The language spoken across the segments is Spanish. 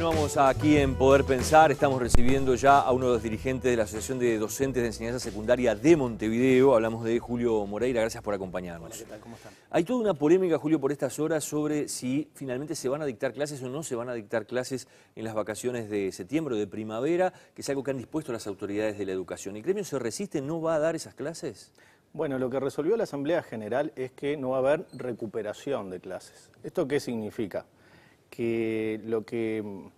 Continuamos aquí en Poder Pensar. Estamos recibiendo ya a uno de los dirigentes de la Asociación de Docentes de Enseñanza Secundaria de Montevideo. Hablamos de Julio Moreira. Gracias por acompañarnos. Hola, ¿qué tal? ¿Cómo están? Hay toda una polémica, Julio, por estas horas sobre si finalmente se van a dictar clases o no se van a dictar clases en las vacaciones de septiembre o de primavera, que es algo que han dispuesto las autoridades de la educación. ¿El gremio se resiste? ¿No va a dar esas clases? Bueno, lo que resolvió la Asamblea General es que no va a haber recuperación de clases. ¿Esto qué significa? Que lo que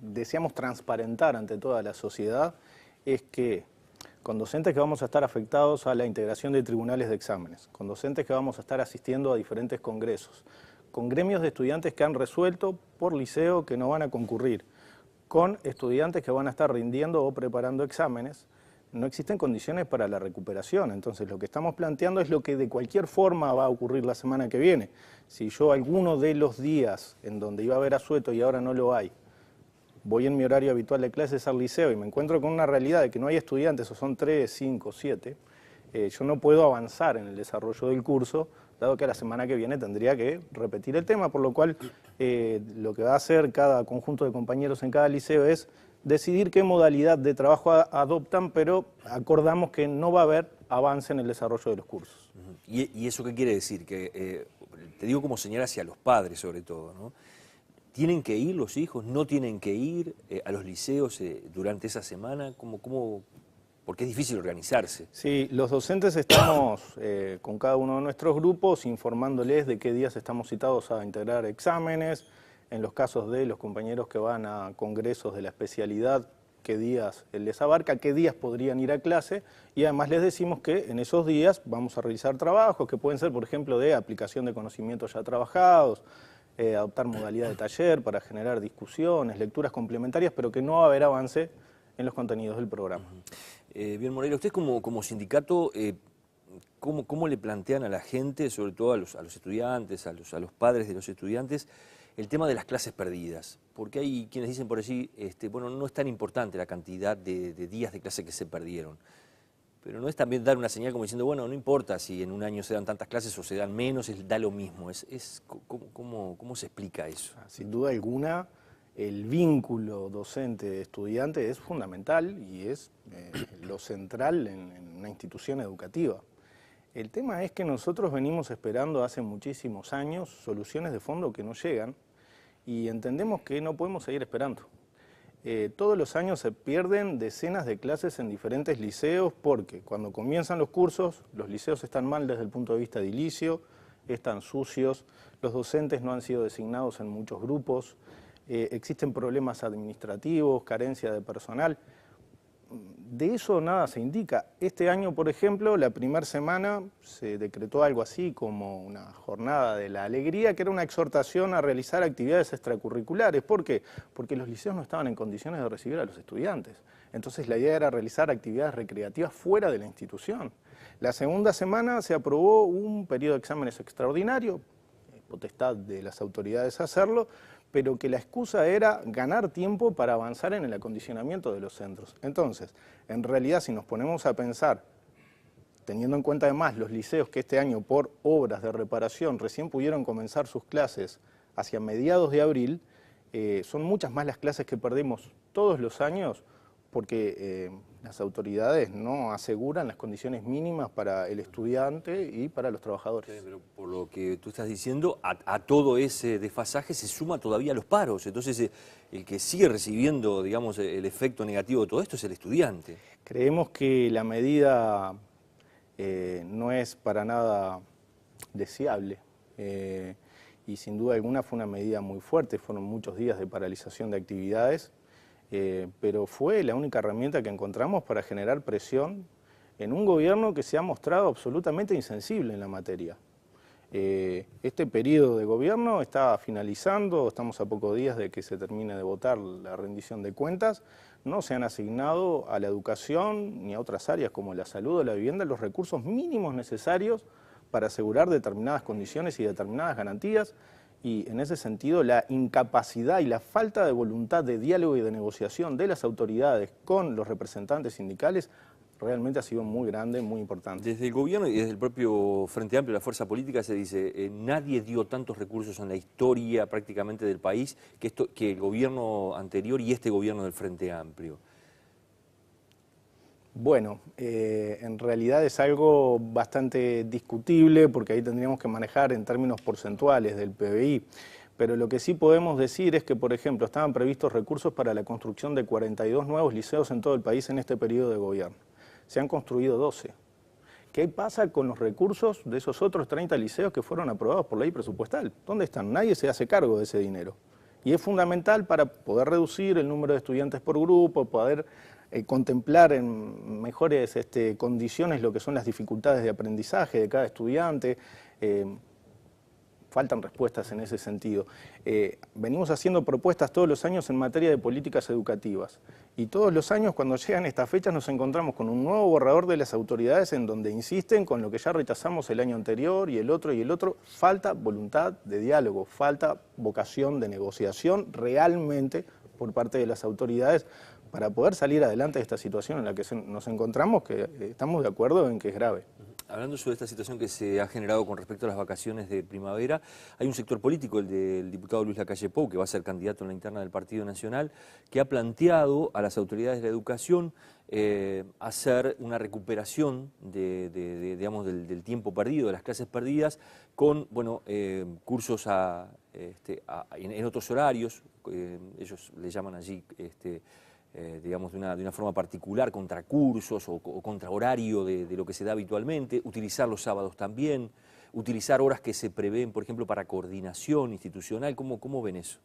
deseamos transparentar ante toda la sociedad es que con docentes que vamos a estar afectados a la integración de tribunales de exámenes, con docentes que vamos a estar asistiendo a diferentes congresos, con gremios de estudiantes que han resuelto por liceo que no van a concurrir, con estudiantes que van a estar rindiendo o preparando exámenes, no existen condiciones para la recuperación. Entonces lo que estamos planteando es lo que de cualquier forma va a ocurrir la semana que viene. Si yo alguno de los días en donde iba a haber asueto y ahora no lo hay, voy en mi horario habitual de clases al liceo y me encuentro con una realidad de que no hay estudiantes, o son 3, 5, 7, yo no puedo avanzar en el desarrollo del curso, dado que la semana que viene tendría que repetir el tema, por lo cual lo que va a hacer cada conjunto de compañeros en cada liceo es decidir qué modalidad de trabajo adoptan, pero acordamos que no va a haber avance en el desarrollo de los cursos. ¿Y eso qué quiere decir? Que te digo como señal hacia los padres sobre todo, ¿no? ¿Tienen que ir los hijos? ¿No tienen que ir a los liceos durante esa semana? Porque es difícil organizarse. Sí, los docentes estamos con cada uno de nuestros grupos informándoles de qué días estamos citados a integrar exámenes, en los casos de los compañeros que van a congresos de la especialidad, qué días les abarca, qué días podrían ir a clase, y además les decimos que en esos días vamos a realizar trabajos que pueden ser, por ejemplo, de aplicación de conocimientos ya trabajados, adoptar modalidad de taller para generar discusiones, lecturas complementarias, pero que no va a haber avance en los contenidos del programa. Bien, Moreira, usted como sindicato, ¿cómo le plantean a la gente, sobre todo a los estudiantes, a los padres de los estudiantes, el tema de las clases perdidas? Porque hay quienes dicen por allí, bueno, no es tan importante la cantidad de días de clase que se perdieron, pero no es también dar una señal como diciendo, bueno, no importa si en un año se dan tantas clases o se dan menos, da lo mismo. ¿Cómo se explica eso? Sin duda alguna, el vínculo docente-estudiante es fundamental y es lo central en una institución educativa. El tema es que nosotros venimos esperando hace muchísimos años soluciones de fondo que no llegan y entendemos que no podemos seguir esperando. Todos los años se pierden decenas de clases en diferentes liceos porque cuando comienzan los cursos, los liceos están mal desde el punto de vista edilicio, están sucios, los docentes no han sido designados en muchos grupos, existen problemas administrativos, carencia de personal. De eso nada se indica. Este año, por ejemplo, la primera semana se decretó algo así como una jornada de la alegría, que era una exhortación a realizar actividades extracurriculares. ¿Por qué? Porque los liceos no estaban en condiciones de recibir a los estudiantes. Entonces la idea era realizar actividades recreativas fuera de la institución. La segunda semana se aprobó un periodo de exámenes extraordinario, potestad de las autoridades hacerlo, pero que la excusa era ganar tiempo para avanzar en el acondicionamiento de los centros. Entonces, en realidad, si nos ponemos a pensar, teniendo en cuenta además los liceos que este año por obras de reparación recién pudieron comenzar sus clases hacia mediados de abril, son muchas más las clases que perdimos todos los años porque las autoridades no aseguran las condiciones mínimas para el estudiante y para los trabajadores. Sí, pero por lo que tú estás diciendo, a todo ese desfasaje se suma todavía los paros. Entonces, el que sigue recibiendo, digamos, el efecto negativo de todo esto es el estudiante. Creemos que la medida no es para nada deseable y sin duda alguna fue una medida muy fuerte. Fueron muchos días de paralización de actividades. Pero fue la única herramienta que encontramos para generar presión en un gobierno que se ha mostrado absolutamente insensible en la materia. Este periodo de gobierno está finalizando, estamos a pocos días de que se termine de votar la rendición de cuentas, no se han asignado a la educación ni a otras áreas como la salud o la vivienda los recursos mínimos necesarios para asegurar determinadas condiciones y determinadas garantías. Y en ese sentido la incapacidad y la falta de voluntad de diálogo y de negociación de las autoridades con los representantes sindicales realmente ha sido muy grande, muy importante. Desde el gobierno y desde el propio Frente Amplio, la fuerza política, se dice, nadie dio tantos recursos en la historia prácticamente del país que el gobierno anterior y este gobierno del Frente Amplio. Bueno, en realidad es algo bastante discutible porque ahí tendríamos que manejar en términos porcentuales del PBI. Pero lo que sí podemos decir es que, por ejemplo, estaban previstos recursos para la construcción de 42 nuevos liceos en todo el país en este periodo de gobierno. Se han construido 12. ¿Qué pasa con los recursos de esos otros 30 liceos que fueron aprobados por ley presupuestal? ¿Dónde están? Nadie se hace cargo de ese dinero. Y es fundamental para poder reducir el número de estudiantes por grupo, poder contemplar en mejores condiciones lo que son las dificultades de aprendizaje de cada estudiante. Faltan respuestas en ese sentido. Venimos haciendo propuestas todos los años en materia de políticas educativas y todos los años cuando llegan estas fechas nos encontramos con un nuevo borrador de las autoridades en donde insisten con lo que ya rechazamos el año anterior y el otro y el otro. Falta voluntad de diálogo, falta vocación de negociación realmente por parte de las autoridades para poder salir adelante de esta situación en la que nos encontramos, que estamos de acuerdo en que es grave. Hablando sobre esta situación que se ha generado con respecto a las vacaciones de primavera, hay un sector político, el del diputado Luis Lacalle Pou, que va a ser candidato en la interna del Partido Nacional, que ha planteado a las autoridades de la educación hacer una recuperación digamos, del tiempo perdido, de las clases perdidas, con cursos en otros horarios, ellos le llaman allí digamos, de una forma particular, contracursos o contrahorario de lo que se da habitualmente, utilizar los sábados también, utilizar horas que se prevén, por ejemplo, para coordinación institucional. ¿Cómo ven eso?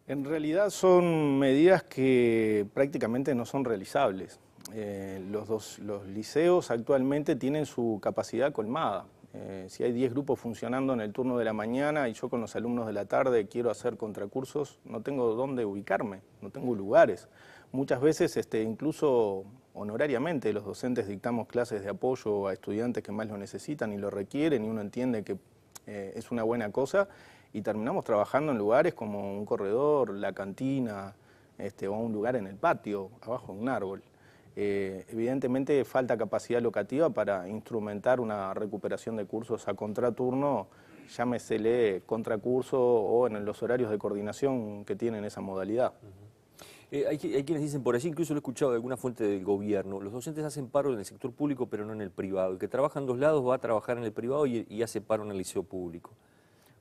En realidad son medidas que prácticamente no son realizables. Los liceos actualmente tienen su capacidad colmada. Si hay 10 grupos funcionando en el turno de la mañana y yo con los alumnos de la tarde quiero hacer contracursos, no tengo dónde ubicarme, no tengo lugares. Muchas veces incluso honorariamente los docentes dictamos clases de apoyo a estudiantes que más lo necesitan y lo requieren y uno entiende que es una buena cosa y terminamos trabajando en lugares como un corredor, la cantina o un lugar en el patio, abajo de un árbol. Evidentemente falta capacidad locativa para instrumentar una recuperación de cursos a contraturno, llámesele contracurso o en los horarios de coordinación que tienen esa modalidad. Hay quienes dicen por allí, incluso lo he escuchado de alguna fuente del gobierno, los docentes hacen paro en el sector público pero no en el privado. El que trabaja en dos lados va a trabajar en el privado y hace paro en el liceo público.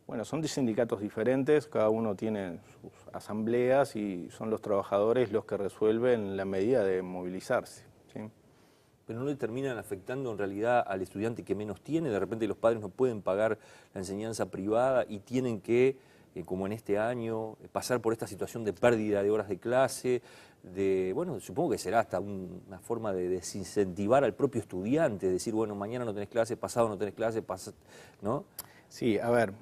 Bueno, son sindicatos diferentes, cada uno tiene sus asambleas y son los trabajadores los que resuelven la medida de movilizarse, ¿sí? Pero no le terminan afectando en realidad al estudiante que menos tiene. De repente los padres no pueden pagar la enseñanza privada y tienen que, como en este año, pasar por esta situación de pérdida de horas de clase, bueno, supongo que será hasta una forma de desincentivar al propio estudiante, decir, bueno, mañana no tenés clase, pasado no tenés clase, ¿no? Sí, a ver,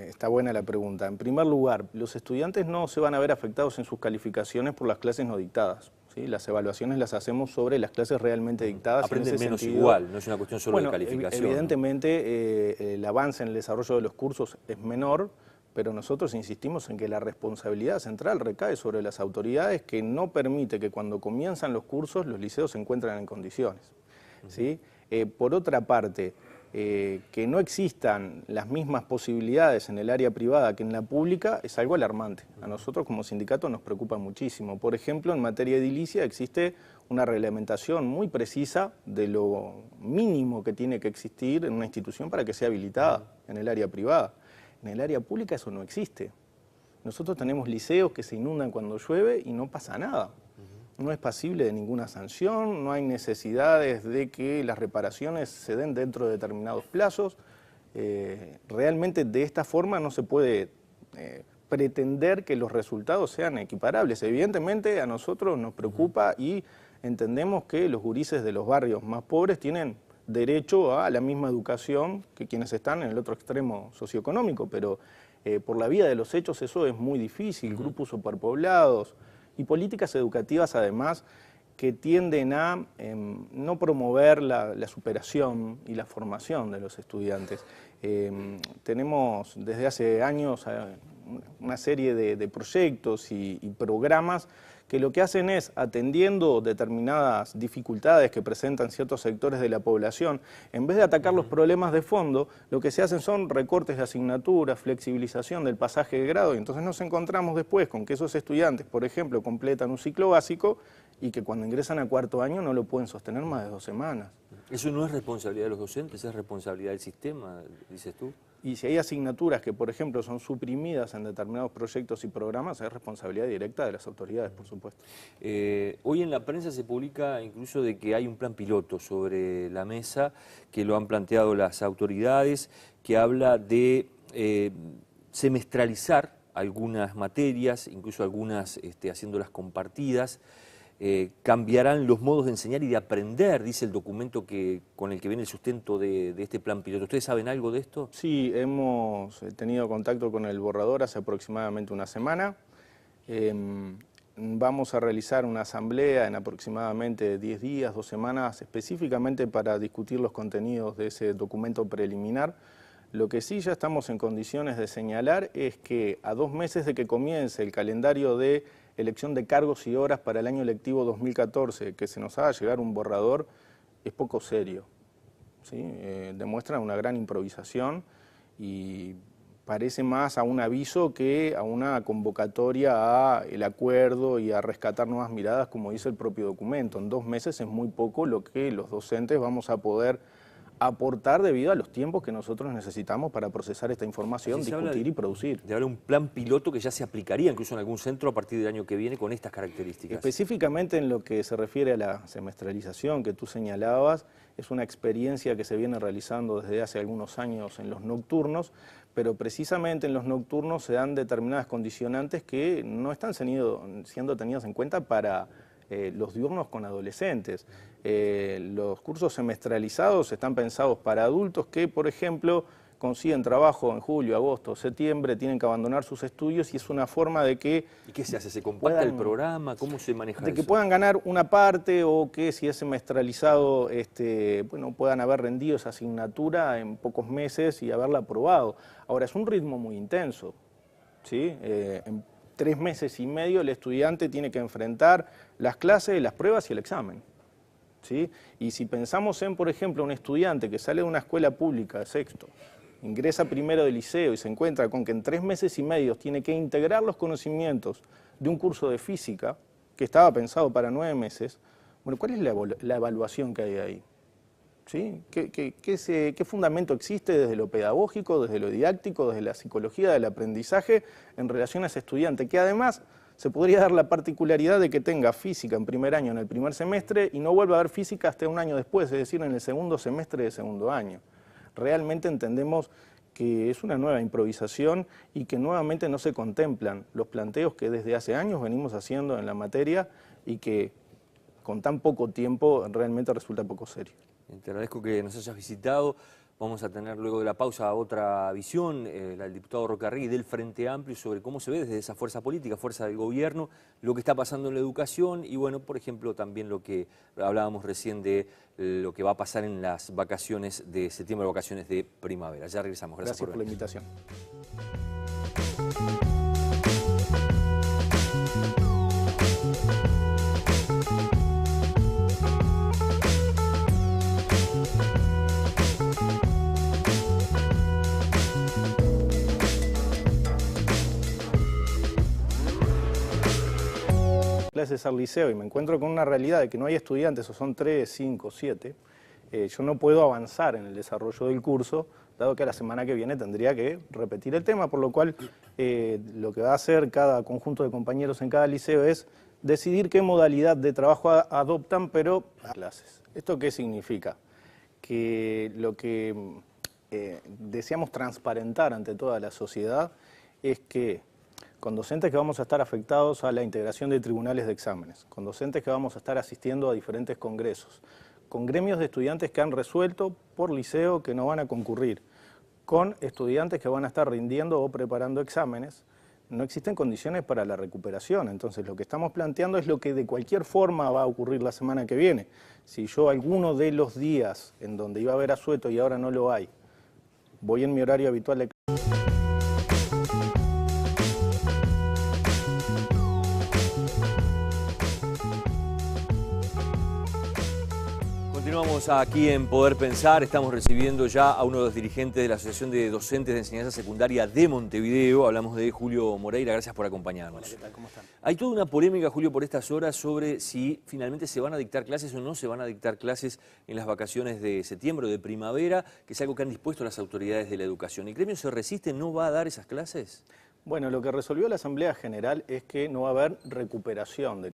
está buena la pregunta. En primer lugar, los estudiantes no se van a ver afectados en sus calificaciones por las clases no dictadas, ¿sí? Las evaluaciones las hacemos sobre las clases realmente dictadas. Aprenden menos igual, no es una cuestión solo de calificación. Evidentemente, el avance en el desarrollo de los cursos es menor, pero nosotros insistimos en que la responsabilidad central recae sobre las autoridades que no permite que cuando comienzan los cursos los liceos se encuentren en condiciones, ¿sí? Por otra parte, que no existan las mismas posibilidades en el área privada que en la pública es algo alarmante. A nosotros como sindicato nos preocupa muchísimo. Por ejemplo, en materia edilicia existe una reglamentación muy precisa de lo mínimo que tiene que existir en una institución para que sea habilitada en el área privada. En el área pública eso no existe. Nosotros tenemos liceos que se inundan cuando llueve y no pasa nada. No es pasible de ninguna sanción, no hay necesidades de que las reparaciones se den dentro de determinados plazos. Realmente de esta forma no se puede pretender que los resultados sean equiparables. Evidentemente a nosotros nos preocupa y entendemos que los gurises de los barrios más pobres tienen derecho a la misma educación que quienes están en el otro extremo socioeconómico, pero por la vía de los hechos eso es muy difícil, grupos superpoblados, y políticas educativas además que tienden a no promover la superación y la formación de los estudiantes. Tenemos desde hace años una serie de proyectos y programas que lo que hacen es, atendiendo determinadas dificultades que presentan ciertos sectores de la población, en vez de atacar los problemas de fondo, lo que se hacen son recortes de asignaturas, flexibilización del pasaje de grado, y entonces nos encontramos después con que esos estudiantes, por ejemplo, completan un ciclo básico y que cuando ingresan a cuarto año no lo pueden sostener más de 2 semanas. ¿Eso no es responsabilidad de los docentes, es responsabilidad del sistema, dices tú? Y si hay asignaturas que, por ejemplo, son suprimidas en determinados proyectos y programas, es responsabilidad directa de las autoridades, por supuesto. Hoy en la prensa se publica incluso de que hay un plan piloto sobre la mesa, que lo han planteado las autoridades, que habla de semestralizar algunas materias, incluso algunas haciéndolas compartidas. Cambiarán los modos de enseñar y de aprender, dice el documento con el que viene el sustento de este plan piloto. ¿Ustedes saben algo de esto? Sí, hemos tenido contacto con el borrador hace aproximadamente una semana. Vamos a realizar una asamblea en aproximadamente 10 días, 2 semanas, específicamente para discutir los contenidos de ese documento preliminar. Lo que sí ya estamos en condiciones de señalar es que a 2 meses de que comience el calendario de elección de cargos y horas para el año lectivo 2014, que se nos haga llegar un borrador, es poco serio, ¿sí? Demuestra una gran improvisación y parece más a un aviso que a una convocatoria al acuerdo y a rescatar nuevas miradas, como dice el propio documento. En 2 meses es muy poco lo que los docentes vamos a poder aportar debido a los tiempos que nosotros necesitamos para procesar esta información, discutir y producir. De haber un plan piloto que ya se aplicaría incluso en algún centro a partir del año que viene con estas características. Específicamente en lo que se refiere a la semestralización que tú señalabas, es una experiencia que se viene realizando desde hace algunos años en los nocturnos, pero precisamente en los nocturnos se dan determinadas condicionantes que no están siendo tenidas en cuenta para los diurnos con adolescentes. Los cursos semestralizados están pensados para adultos que, por ejemplo, consiguen trabajo en julio, agosto, septiembre, tienen que abandonar sus estudios y es una forma de que... ¿Y qué se hace? ¿Se compacta el programa? ¿Cómo se maneja eso? De que puedan ganar una parte o que si es semestralizado, bueno, puedan haber rendido esa asignatura en pocos meses y haberla aprobado. Ahora, es un ritmo muy intenso, ¿sí? En 3 meses y medio el estudiante tiene que enfrentar las clases, las pruebas y el examen, ¿sí? Y si pensamos en, por ejemplo, un estudiante que sale de una escuela pública de sexto, ingresa primero de liceo y se encuentra con que en 3 meses y medio tiene que integrar los conocimientos de un curso de física que estaba pensado para 9 meses, bueno, ¿cuál es la evaluación que hay ahí? ¿Sí? ¿Qué fundamento existe desde lo pedagógico, desde lo didáctico, desde la psicología del aprendizaje en relación a ese estudiante? Que además se podría dar la particularidad de que tenga física en primer año, en el primer semestre, y no vuelva a haber física hasta un año después, es decir, en el segundo semestre de segundo año. Realmente entendemos que es una nueva improvisación y que nuevamente no se contemplan los planteos que desde hace años venimos haciendo en la materia y que con tan poco tiempo realmente resulta poco serio. Te agradezco que nos hayas visitado. Vamos a tener luego de la pausa otra visión, la del diputado Rocarregui del Frente Amplio, sobre cómo se ve desde esa fuerza política, fuerza del gobierno, lo que está pasando en la educación y, bueno, por ejemplo, también lo que hablábamos recién de lo que va a pasar en las vacaciones de septiembre, vacaciones de primavera. Ya regresamos. Gracias por la invitación. Clases al liceo y me encuentro con una realidad de que no hay estudiantes, o son 3, 5, 7, yo no puedo avanzar en el desarrollo del curso, dado que a la semana que viene tendría que repetir el tema, por lo cual lo que va a hacer cada conjunto de compañeros en cada liceo es decidir qué modalidad de trabajo adoptan, pero a clases. ¿Esto qué significa? Que lo que deseamos transparentar ante toda la sociedad es que con docentes que vamos a estar afectados a la integración de tribunales de exámenes, con docentes que vamos a estar asistiendo a diferentes congresos, con gremios de estudiantes que han resuelto por liceo que no van a concurrir, con estudiantes que van a estar rindiendo o preparando exámenes, no existen condiciones para la recuperación. Entonces lo que estamos planteando es lo que de cualquier forma va a ocurrir la semana que viene. Si yo alguno de los días en donde iba a haber asueto y ahora no lo hay, voy en mi horario habitual de Continuamos aquí en Poder Pensar. Estamos recibiendo ya a uno de los dirigentes de la Asociación de Docentes de Enseñanza Secundaria de Montevideo. Hablamos de Julio Moreira. Gracias por acompañarnos. Hola, ¿qué tal? ¿Cómo están? Hay toda una polémica, Julio, por estas horas sobre si finalmente se van a dictar clases o no se van a dictar clases en las vacaciones de septiembre o de primavera, que es algo que han dispuesto las autoridades de la educación. ¿El gremio se resiste? ¿No va a dar esas clases? Bueno, lo que resolvió la Asamblea General es que no va a haber recuperación de